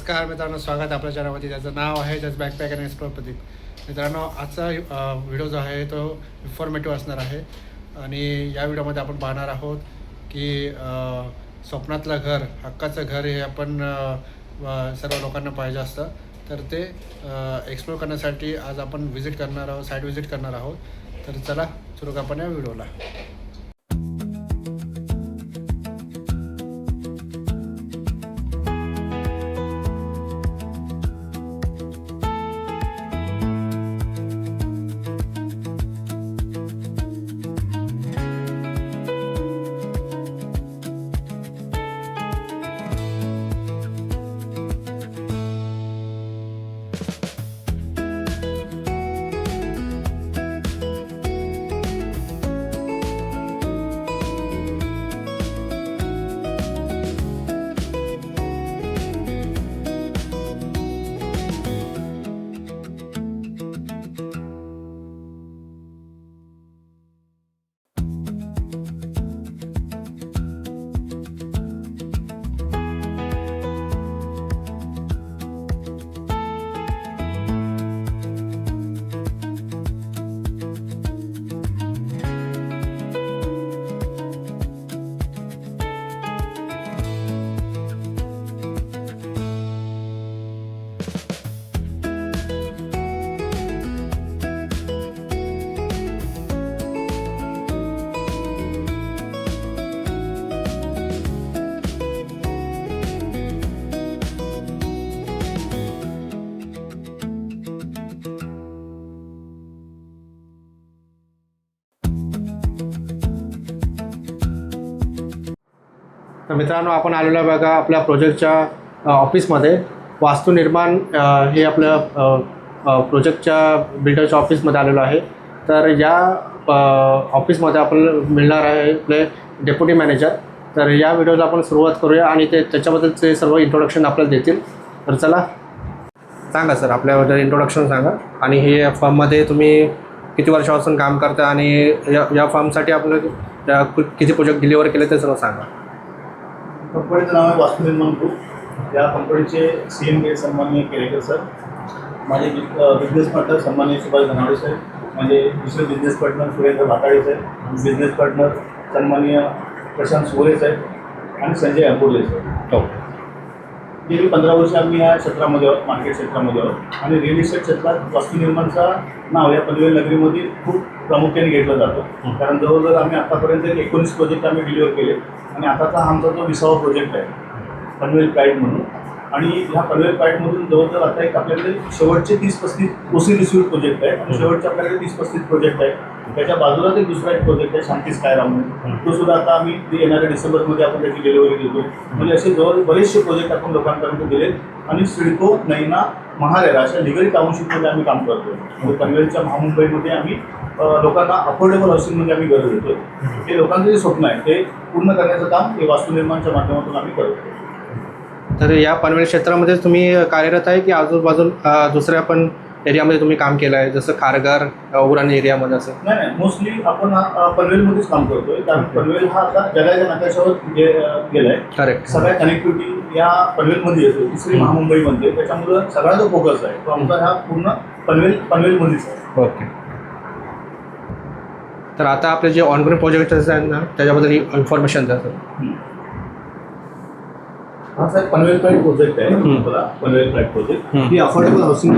नमस्कार मित्रांनो, स्वागत आहे आपल्या चॅनलवरती. त्याचं नाव आहे just backpack and explore Pradeep. मित्रांनो, आजचा व्हिडिओ जो आहे तो इन्फॉर्मेटिव्ह असणार आहे आणि या व्हिडिओमध्ये आपण पाहणार आहोत की स्वप्नातलं घर, हक्काचं घर हे आपण सर्व लोकांना पाहिजे असतं. तर ते एक्सप्लोर करण्यासाठी आज आपण व्हिजिट करणार आहोत, साईट व्हिजिट करणार आहोत. तर चला सुरू आपण या व्हिडिओला. तर मित्रांनो, आपण आलेलो आहे बघा आपल्या प्रोजेक्टच्या ऑफिसमध्ये. वास्तुनिर्माण हे आपल्या प्रोजेक्टच्या बिल्डरच्या ऑफिसमध्ये आलेलो आहे. तर या ऑफिसमध्ये आपल्याला मिळणार आहे आपले डेप्युटी मॅनेजर. तर या व्हिडिओला आपण सुरुवात करूया आणि त्याच्याबद्दलचे सर्व इंट्रोडक्शन आपल्याला देतील. तर चला, सांगा सर, आपल्याबद्दल इंट्रोडक्शन सांगा आणि हे फर्ममध्ये तुम्ही किती वर्षापासून काम करता आणि या फर्मसाठी आपल्याला किती प्रोजेक्ट डिलिव्हर केले ते सर्व सांगा. कंपनीचं नाव आहे वास्तुनिर्माण ग्रुप. या कंपनीचे CMD सन्माननीय केळेकर सर, माझे बिझनेस पार्टनर सन्माननीय सुभाष धनावडे साहेब, माझे दुसरे बिझनेस पार्टनर सुरेंद्र भाताडे साहेब, बिझनेस पार्टनर सन्माननीय प्रशांत सुगरे साहेब आणि संजय अंबोले साहेब. गेली 15 वर्ष आम्ही या क्षेत्रामध्ये आहोत, मार्केट क्षेत्रामध्ये आहोत आणि रिअल इस्टेट क्षेत्रात वास्तुनिर्माणचा नाव या पनवेल नगरीमध्ये खूप प्रामुख्याने घेतलं जातं. कारण जवळजवळ आम्ही आतापर्यंत 19 प्रोजेक्ट आम्ही डिलिव्हर केले आणि आताचा आमचा जो 20वा प्रोजेक्ट आहे पनवेल प्राईड म्हणून. आणि ह्या पनवेल प्राईडमधून जवळजवळ आता एक आपल्याकडे शेवटचे 30-35 ओसी रिसिव्ह प्रोजेक्ट आहे आणि शेवटचे आपल्याकडे 30-35 प्रोजेक्ट आहे. त्याच्या बाजूलाच एक दुसरा एक प्रोजेक्ट आहे शांती स्कायराम म्हणून. तो सुद्धा आता आम्ही येणाऱ्या डिसेंबरमध्ये आपण त्याची डिलिव्हरी देतो. म्हणजे असे जवळ बरेचसे प्रोजेक्ट आपण लोकांपर्यंत दिले आणि सिडको, नैना, महारेरा अशा लिगल टाउनशिपमध्ये आम्ही काम करतो. म्हणजे पनवेलच्या महामुंबईमध्ये आम्ही लोकांना अफोर्डेबल हाऊसिंगमध्ये आम्ही घर देतो. हे लोकांचं जे स्वप्न आहे ते पूर्ण करण्याचं काम हे वास्तुनिर्माणच्या माध्यमातून आम्ही करतो. तर या पनवेल क्षेत्रामध्ये तुम्ही कार्यरत आहे की आजूबाजूला दुसऱ्या पण एरियामध्ये तुम्ही काम केलं आहे, जसं खारघर, उरण एरियामध्ये असं? नाही, मोस्टली आपण पनवेलमध्येच काम करतोय. कारण पनवेल हा आता जगाच्या नकाशावर गेलाय. करेक्ट. सगळ्या कनेक्टिव्हिटी या पनवेलमध्ये येतो, तिसरी महामुंबईमध्ये. त्याच्यामुळं सगळा जो फोकस आहे तो आमचा हा पूर्ण पनवेलमध्येच आहे. ओके. तर आता आपले जे ऑनग्रोइंग प्रोजेक्ट आहेत ना, त्याच्याबद्दल इन्फॉर्मेशन द्या सर. हा सर पनवेल प्राईड प्रोजेक्ट आहे. पनवेल प्राईड प्रोजेक्ट ही अफोर्डेबल हाऊसिंग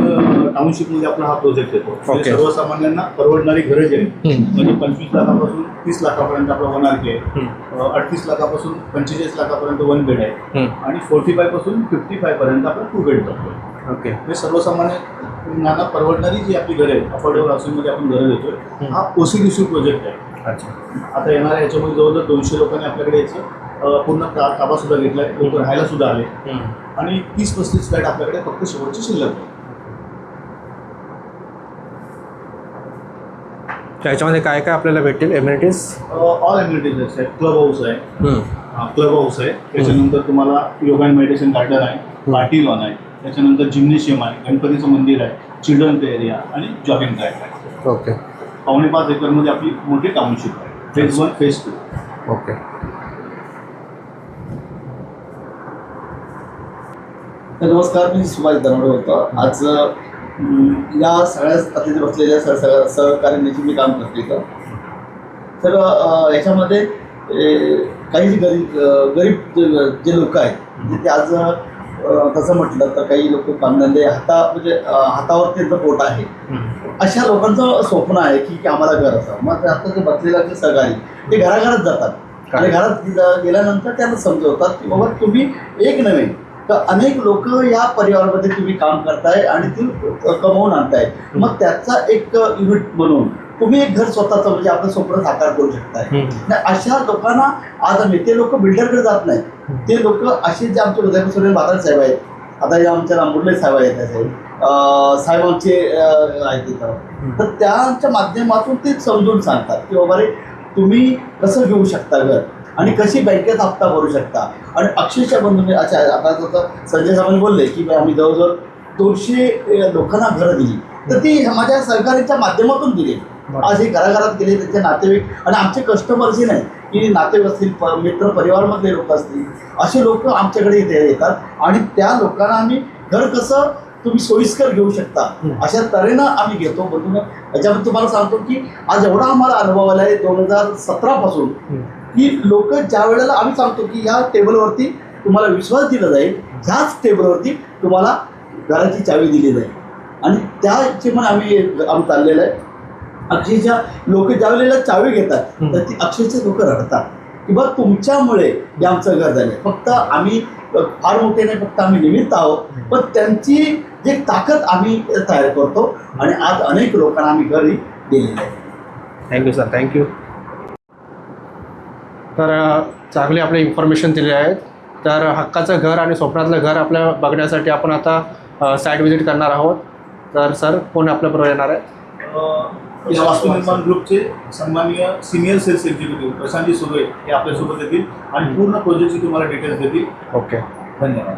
टाउनशिपमध्ये आपला हा प्रोजेक्ट येतो. सर्वसामान्यांना परवडणारी गरज आहे. म्हणजे 25 लाखापासून 30 लाखापर्यंत आपला 1 RK आहे, 38 लाखापासून 45 लाखापर्यंत 1 बेड आहे आणि 45 पासून 55 पर्यंत आपला 2 बेड जातो. ओके. म्हणजे सर्वसामान्यांना परवडणारी जी आपली घरं आहे अफोर्डेबल हाऊसिंगमध्ये आपण घरं देतोय. हा OC रिसिव्ह प्रोजेक्ट आहे. अच्छा. आता येणाऱ्या याच्यामध्ये जवळजवळ 200 लोकांनी आपल्याकडे याचं पूर्ण ताबा सुद्धा घेतलाय. लोक राहायला सुद्धा आले आणि 30-35 फ्लॅट आपल्याकडे फक्त शेवटची शिल्लक आहे. त्याच्यामध्ये काय काय आपल्याला भेटतील एम्युनिटीज? ऑल एम्युनिटीज आहेत. क्लब हाऊस आहे, त्याच्यानंतर तुम्हाला योगा अँड मेडिटेशन गार्डन आहे, पार्टी लॉन आहे, त्याच्यानंतर जिम्नेशियम आहे, गणपतीचं मंदिर आहे, चिल्ड्रन प्ले एरिया आणि जॉगिंग ट्रॅक आहे. ओके. 5.5 एकरमध्ये आपली मोठी टाउनशिप आहे. Phase 1, phase 2. ओके. नमस्कार, मी सुभाष दनवडे होतो. आज या सगळ्या अतिथी बसलेल्या सहकार्याची मी काम करते इथं. तर याच्यामध्ये काही जे गरीब जे लोक आहेत म्हणजे ते आज तसं म्हटलं तर काही लोक कामधंदे हातावर त्यांचं पोट आहे. अशा लोकांचं स्वप्न आहे की आम्हाला घर असावं. मग आता जे बसलेला जे सहकारी ते घराघरात जातात आणि घरात गेल्यानंतर त्यांना समजवतात की बाबा तुम्ही एक नव्हे तर अनेक लोक या परिवारामध्ये तुम्ही काम करताय आणि ती कमवून आणताय. मग त्याचा एक युनिट म्हणून तुम्ही एक घर स्वतःचं म्हणजे आपलं स्वप्न साकार करू शकताय. अशा लोकांना आज आम्ही ते लोक बिल्डरकडे जात नाही. ते लोक असे जे आमचे उदयपूर बाजार साहेब आहेत, आता या आमच्या रामबुर्ले साहेब आहेत, साहेब आमचे आहेत तिथं. तर त्यांच्या माध्यमातून ते समजून सांगतात की बाबा रे तुम्ही कसं घेऊ शकता घर आणि कशी बँकेत हप्ता भरू शकता. आणि अक्षरशः बंधूंनी अच्छा आता जसं संजय साहेबांनी बोलले की आम्ही जवळजवळ 200 लोकांना घरं दिली, तर ती माझ्या सहकार्याच्या माध्यमातून दिली. आज हे घराघरात गेले त्यांचे नातेवाईक आणि आमचे कस्टमर जे नाही की नातेवाईक असतील, मित्र परिवारमधले लोक असतील, असे लोक आमच्याकडे इथे येतात आणि त्या लोकांना आम्ही घर कसं तुम्ही सोयीस्कर घेऊ शकता अशा तऱ्हेनं आम्ही घेतो. बघून याच्यामध्ये तुम्हाला सांगतो की आज एवढा आम्हाला अनुभव आला आहे 2017 पासून की लोक ज्या वेळेला आम्ही सांगतो की ह्या टेबलवरती तुम्हाला विश्वास दिला जाईल, ह्याच टेबलवरती तुम्हाला घराची चावी दिली जाईल. आणि त्याचे पण आम्ही चाललेलं आहे. अक्षरशः लोक ज्या वेळेला चावी घेतात तर ती अक्षरशः लोक रडतात की बघ तुमच्यामुळे हे आमचं घर झालं. फक्त आम्ही फार मोठे नाही, फक्त आम्ही निमित्त आहोत, पण त्यांची जे ताकद आम्ही तयार करतो आणि आज अनेक लोकांना आम्ही घरी दिलेलं आहे. Thank you sir, thank you. तर चांगली आपली इन्फॉर्मेशन दिली आहेत. तर हक्काचं घर आणि स्वप्नातलं घर आपल्या बघण्यासाठी आपण आता साईट व्हिजिट करणार आहोत. तर सर कोण आपल्याबरोबर येणार आहे? या वास्तू निर्माण ग्रुपचे सन्माननीय senior cells executive Prashantji Surve हे आपल्यासोबत येतील आणि पूर्ण प्रोजेक्टची तुम्हाला डिटेल्स देतील. ओके, धन्यवाद.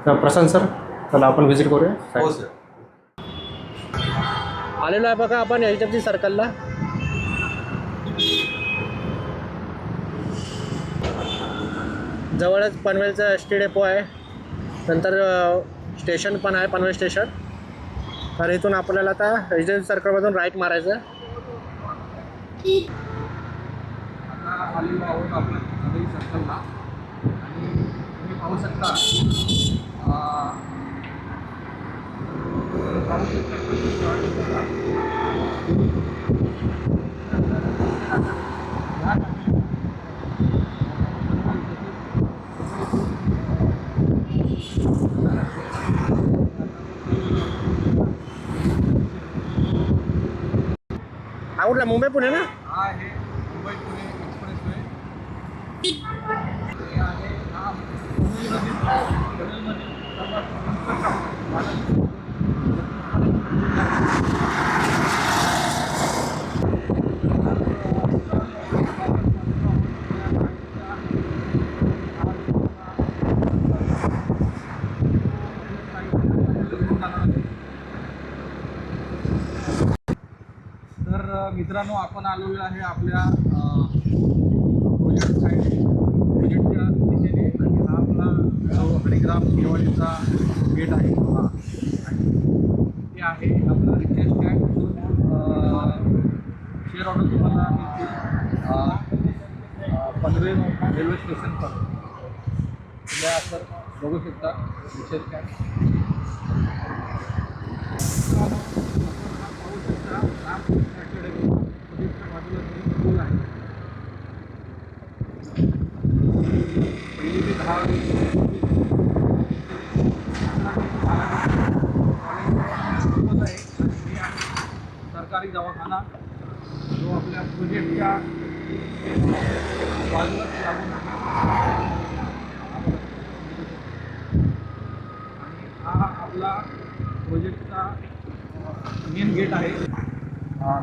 तर प्रशांत सर, चला आपण व्हिजिट करूया. हो सर. आलेलो आहे बघा आपण HDFC सर्कलला. जवळच पनवेलचं ST डेपो आहे, नंतर स्टेशन पण आहे, पनवेल स्टेशन. तर इथून आपल्याला आता HDFC सर्कलमधून राईट मारायचं. आता आलेलो आहोत आपण नवीन सर्कलला आणि तुम्ही पाहू शकता कुठला मुंबई पुणे ना? हा आहे मुंबई पुणे एक्सप्रेसवे. हे आहे हा पनवेलमधील तर मित्रांनो आपण आलेलो आहे आपल्या प्रोजेक्ट साईड प्रोजेक्टच्या दिशेने आणि हा आपला जो हरिग्राम दिवाळीचा गेट आहे हा आणि ते आहे आपला रिक्षा स्टँड शेअर ऑर्डर तुम्हाला मिळतील पनवेल रेल्वे स्टेशन पण या तर बघू शकता रिक्षा स्टँड. पहिली ते 10 सरकारी दवाखाना जो आपल्या प्रोजेक्टच्या बाजूलाच लागून आहे आणि हा आपला प्रोजेक्टचा मेन गेट आहे.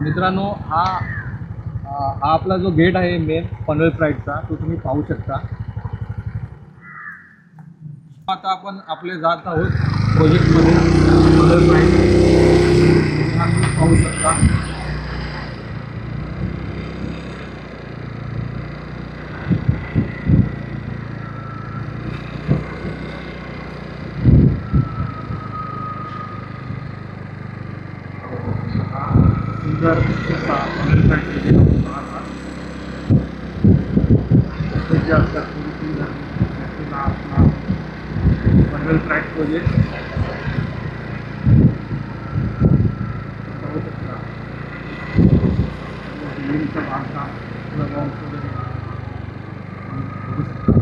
मित्रांनो हा आपला जो गेट आहे मेन पनवेल प्राईडचा तो तुम्ही पाहू शकता. आता आपण आपले जात आहोत प्रोजेक्टमध्ये पनवेल प्राईड तुम्ही पाहू शकता. सुंदर असा पनवेल फ्लॅट प्रोजेक्ट आपण पाहत आहात. जास्तीत जास्त पूर्वी आपला पनवेल फ्लॅट प्रोजेक्ट पाहू शकता. बिल्डिंगचं बांधकाम क्लब हाऊस वगैरे बघू शकता.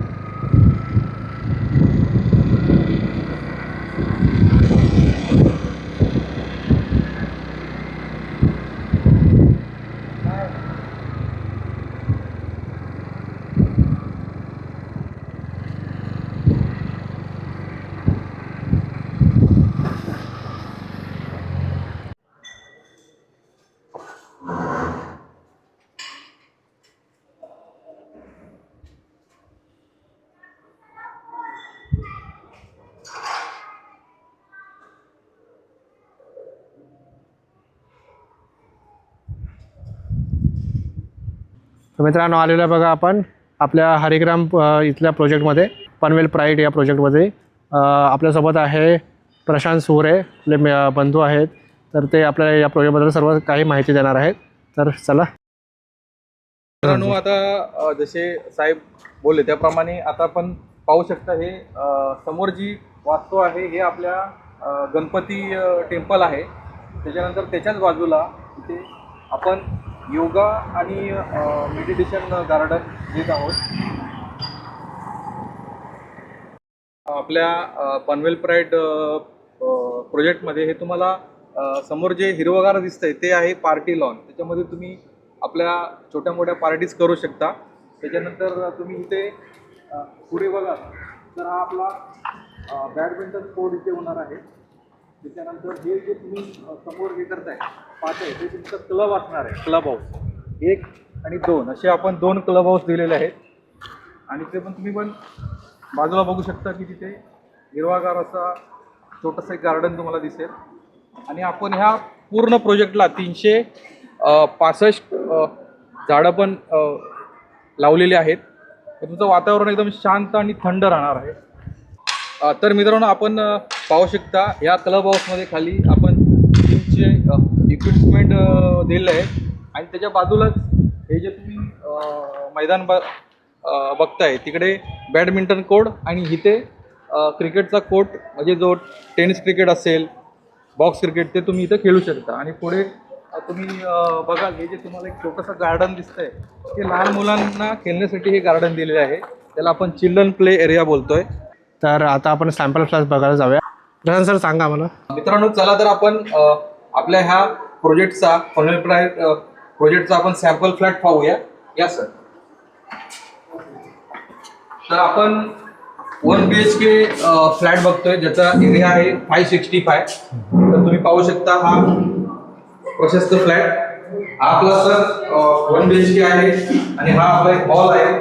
तर मित्रांनो आलेलो आहे बघा आपण आपल्या हरिग्राम इथल्या प्रोजेक्टमध्ये पनवेल प्राईड या प्रोजेक्टमध्ये आपल्यासोबत आहे प्रशांत सुरे आपले बंधू आहेत. तर ते आपल्याला या प्रोजेक्टबद्दल सर्व काही माहिती देणार आहेत. तर चला. मित्रांनो आता जसे साहेब बोलले त्याप्रमाणे आता आपण पाहू शकता हे समोर जी वास्तू आहे हे आपल्या गणपती टेम्पल आहे. त्याच्यानंतर त्याच्याच बाजूला इथे आपण योगा आणि मेडिटेशन गार्डन देत आहोत. आपल्या पनवेल प्राईड प्रोजेक्टमध्ये हे तुम्हाला समोर जे हिरवगार दिसतंय ते आहे पार्टी लॉन. त्याच्यामध्ये तुम्ही आपल्या छोट्या मोठ्या पार्टीज करू शकता. त्याच्यानंतर तुम्ही इथे पुढे बघा तर हा आपला बॅडमिंटन कोर्ट इथे होणार आहे. त्याच्यानंतर हे जे तुम्ही समोर हे करताय पाहताय ते तुमचं क्लब असणार आहे. क्लब हाऊस 1 आणि 2 असे आपण 2 क्लब हाऊस दिलेले आहेत. आणि ते पण तुम्ही पण बाजूला बघू शकता की तिथे हिरवागार असा छोटंसं एक गार्डन तुम्हाला दिसेल. आणि आपण ह्या पूर्ण प्रोजेक्टला 365 झाडं पण लावलेली आहेत. तर तुमचं वातावरण एकदम शांत आणि थंड राहणार आहे. तर मित्रांनो आपण पाहू शकता या क्लब हाऊसमध्ये खाली आपण जिमचे इक्विपमेंट दिलेले आहेत. आणि त्याच्या बाजूलाच हे जे तुम्ही मैदान बघताय तिकडे बॅडमिंटन कोर्ट आणि इथे क्रिकेटचा कोर्ट म्हणजे जो टेनिस क्रिकेट असेल बॉक्स क्रिकेट ते तुम्ही इथं खेळू शकता. आणि पुढे तुम्ही बघाल हे जे तुम्हाला एक छोटंसं गार्डन दिसतंय ते लहान मुलांना खेळण्यासाठी हे गार्डन दिलेले आहे. त्याला आपण चिल्ड्रन प्ले एरिया बोलतोय. तर आता आपण सॅम्पल फ्लॅट बघायला जाऊया. प्रशांत सर सांगा मला. मित्रांनो चला तर आपण आपल्या ह्या प्रोजेक्टचा पनवेल प्राईड प्रोजेक्टचा आपण सॅम्पल फ्लॅट पाहूया. या सर. तर आपण 1 BHK फ्लॅट बघतोय ज्याचा एरिया आहे 565. तर तुम्ही पाहू शकता हा प्रशस्त फ्लॅट. हा आपला सर 1 BHK आहे आणि हा आपला एक हॉल आहे.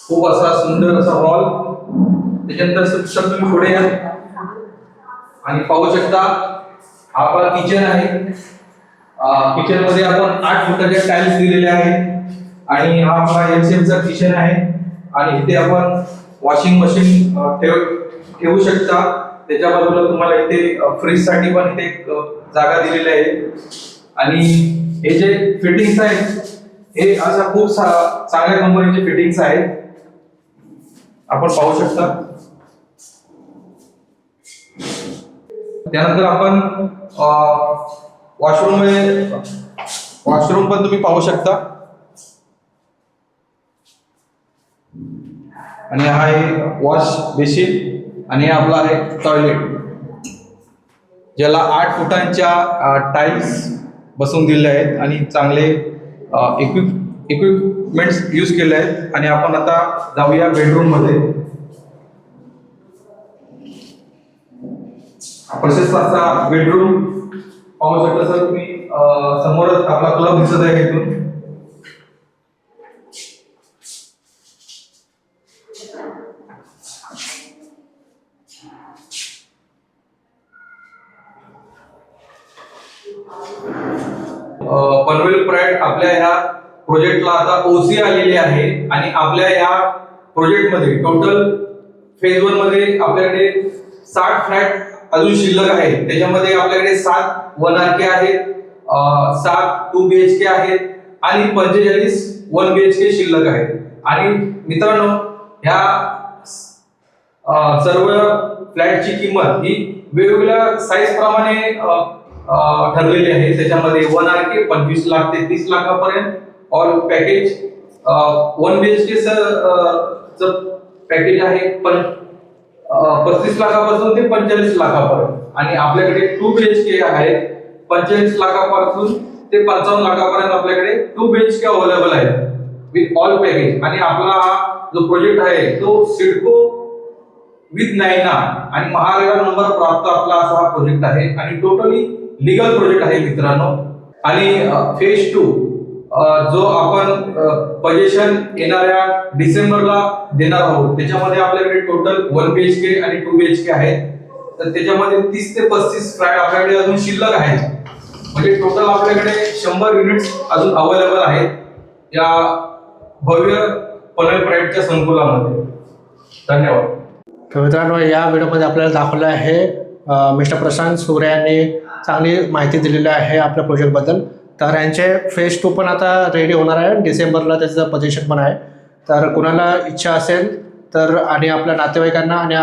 खूप असा सुंदर असा हॉल. त्याच्यानंतर सर तुम्ही पुढे या आणि पाहू शकता हा आपला किचन आहे. किचन मध्ये आपण 8 फुटाच्या टाइल्स दिलेले आहेत. आणि हा आपला LCMचा किचन आहे. आणि इथे आपण वॉशिंग मशीन ठेवू शकता. त्याच्या बाजूला तुम्हाला इथे फ्रीज साठी पण इथे एक जागा दिलेली आहे. आणि हे जे फिटिंग्स आहेत हे अशा खूप चांगल्या कंपनीचे फिटिंग्स आहेत. आपण पाहू शकता. त्यानंतर आपण वॉशरूम पण तुम्ही पाहू शकता. आणि हा आहे वॉश बेसिन आणि हे आपला आहे टॉयलेट ज्याला 8 फुटांच्या टाईल्स बसवून दिलेले आहेत आणि चांगले इक्विपमेंट्स यूज केले आहेत. आणि आपण आता जाऊया बेडरूम मध्ये. प्रशस्त असा बेडरूम पाहू शकता सर तुम्ही. समोरच आपला क्लब दिसत आहे इथून. पनवेल प्राईड आपल्या ह्या प्रोजेक्टला आता OC आलेली आहे. आणि आपल्या या प्रोजेक्टमध्ये टोटल फेज 1 मध्ये आपल्याकडे 60 फ्लॅट अजून शिल्लक आहे. त्याच्यामध्ये आपल्याकडे 7 1 RK आहेत 7 2 BHK आहेत आणि 45 1 BHK शिल्लक आहेत. आणि मित्रांनो, ह्या सर्व फ्लॅटची किंमत ही वेगवेगळ्या साईज प्रमाणे ठरलेली आहे. त्याच्यामध्ये 1 RK 25 लाख ते 30 लाखापर्यंत ऑल पॅकेज 1 BHK च पॅकेज आहे 35 लाखापासून ते 45 लाखापर्यंत. आणि आपल्याकडे 2 BHK आहेत 45 लाखापासून ते 55 लाखापर्यंत आपल्याकडे 2 BHK अवेलेबल आहेत विथ ऑल पॅकेज. आणि आपला हा जो प्रोजेक्ट आहे तो सिडको विथ नायना आणि महारेरा नंबर प्राप्त आपला असा हा प्रोजेक्ट आहे आणि टोटली लीगल प्रोजेक्ट आहे मित्रांनो. आणि फेज 2 जो आपण पोझिशन येणाऱ्या डिसेंबरला देणार आहोत, त्याच्यामध्ये आपल्याकडे टोटल 1 BHK आणि 2 BHK आहेत. तर त्याच्यामध्ये 30 ते 35 फ्लॅट आपल्याकडे अजून शिल्लक आहेत. म्हणजे टोटल आपल्याकडे 100 युनिट्स अजून अवेलेबल आहेत या भव्य पनवेल प्राईडच्या संकुलामध्ये. धन्यवाद. तर मित्रांनो, या व्हिडिओमध्ये आपल्याला दाखवलं आहे मिस्टर प्रशांत सूर्य यांनी चांगली माहिती दिलेली आहे आपल्या प्रोजेक्टबद्दल. तर यांचे फेज 2 पण आता रेडी होणार आहे. डिसेंबरला त्याचं पोझिशन पण आहे. तर कुणाला इच्छा असेल तर आणि आपल्या नातेवाईकांना आणि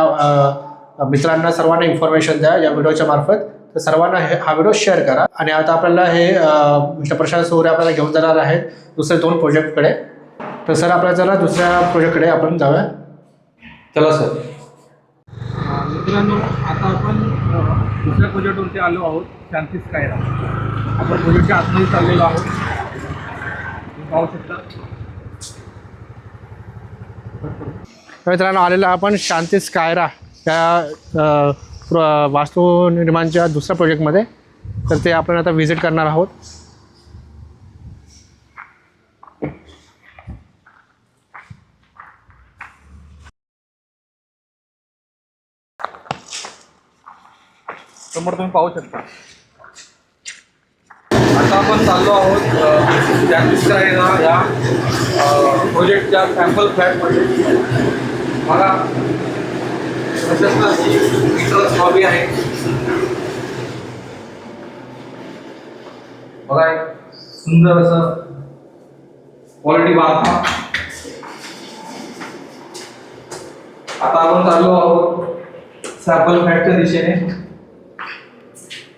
मित्रांना सर्वांना इन्फॉर्मेशन द्या या व्हिडिओच्या मार्फत. तर सर्वांना हा व्हिडिओ शेअर करा. आणि आता आपल्याला हे मिस्टर प्रशांत सूर्य आपल्याला घेऊन जाणार आहेत दुसरे 2 प्रोजेक्टकडे. तर सर, आपल्याला जरा दुसऱ्या प्रोजेक्टकडे आपण जाऊया. चला सर. मित्रांनो, आता आपण दुसऱ्या प्रोजेक्टवरती आलो आहोत, शांती स्कायरा. आपण प्रोजेक्टच्या आतमध्ये चाललेलो आहोत, तुम्ही पाहू शकता. तर मित्रांनो, आलेला आपण शांती स्कायरा या वास्तू निर्माणच्या दुसऱ्या प्रोजेक्टमध्ये. तर ते आपण आता व्हिजिट करणार आहोत. समोर तुम्ही पाहू शकता. आता आपण चाललो आहोत शांती स्कायरा या प्रोजेक्टच्या सॅम्पल फ्लॅटमध्ये. मला प्रशस्ताची इंटरेस्ट हॉबी आहे. बघा, एक सुंदर असं क्वालिटी बांधकाम. आता आपण चाललो आहोत सॅम्पल फ्लॅटच्या दिशेने.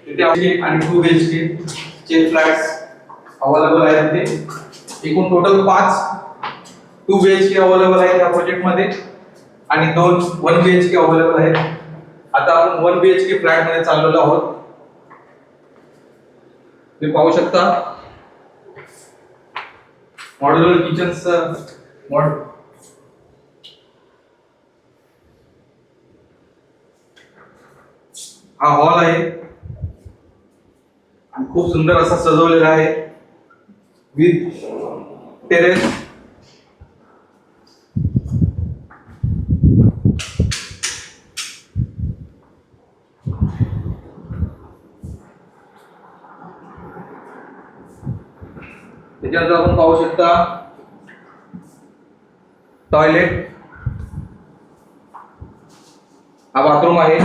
तिथे आणि 2 BHK चे फ्लॅट्स अवेलेबल आहेत. ते एकूण टोटल 5 2 BHK अवेलेबल आहेत या प्रोजेक्टमध्ये आणि 2 1 BHK अवेलेबल आहेत. आता आपण 1 BHK फ्लॅटमध्ये चाललेलो आहोत. तुम्ही पाहू शकता मॉड्युलर किचनचं हा हॉल आहे आणि खूप सुंदर असा सजवलेला आहे विथ टेरेस. त्याच्यानंतर आपण पाहू शकता टॉयलेट. हा बाथरूम आहे.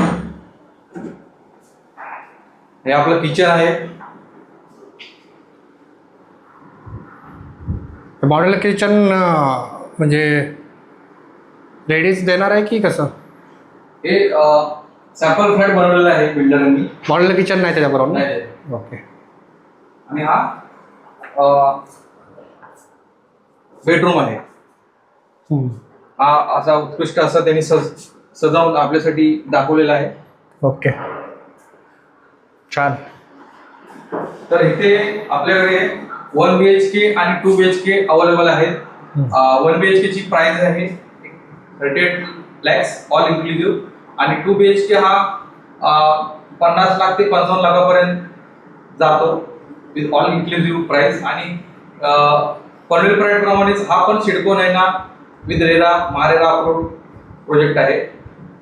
हे आपलं किचन आहे. मॉडेल किचन म्हणजे रेडीच देणार आहे की कसं? हे सॅम्पल फ्लॅट बनवलेलं आहे बिल्डरांनी. मॉडेल किचन नाही त्याच्याबरोबर ना? नाही. ओके. आणि हा बेडरूम आहे. हा असा उत्कृष्ट असा त्यांनी सजावून आपल्यासाठी दाखवलेला आहे. ओके, छान. तर इथे आपल्याकडे 1 BHK आणि 2 BHK अवेलेबल आहेत. 1 BHK ची प्राइस आहे 38 lakhs ऑल इन्क्लुसिव्ह आणि 2 BHK हा 50 लाख ते 55 लाखापर्यंत जातो विथ ऑल इन्क्लुसिव्ह प्राइस. आणि पनवेल प्राईड प्रमाणेच हा पण सिडको नायना with RERA MahaRERA approved project आहे.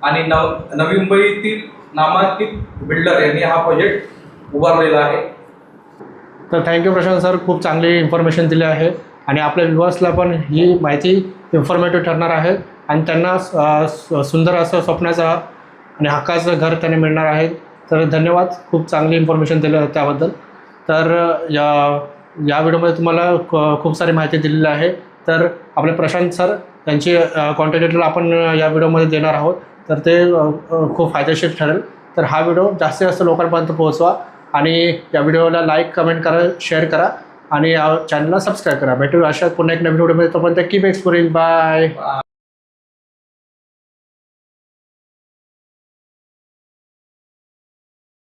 आणि नवी मुंबईतील नामांकित बिल्डर यांनी हा प्रोजेक्ट उभारलेला आहे. तर थँक्यू प्रशांत सर, खूप चांगली इन्फॉर्मेशन दिली आहे आणि आपल्या व्ह्युअर्सला पण ही माहिती इन्फॉर्मेटिव्ह ठरणार आहे आणि त्यांना सुंदर असं स्वप्नाचं आणि हक्काचं घर त्यांना मिळणार आहे. तर धन्यवाद, खूप चांगली इन्फॉर्मेशन दिलं त्याबद्दल. तर या व्हिडिओमध्ये तुम्हाला खूप सारी माहिती दिलेली आहे. तर आपले प्रशांत सर त्यांची कॉन्टॅक्ट डिटेल आपण या व्हिडिओमध्ये देणार आहोत. तर ते खूप फायदेशीर ठरेल. तर हा व्हिडिओ जास्तीत जास्त लोकांपर्यंत पोहोचवा आणि या व्हिडिओला लाईक, कमेंट करा, शेअर करा आणि चॅनलला सबस्क्राईब करा. भेटूया अशाच पुन्हा एक नवीन व्हिडिओमध्ये. तोपर्यंत कीप एक्सप्लोरिंग. बाय.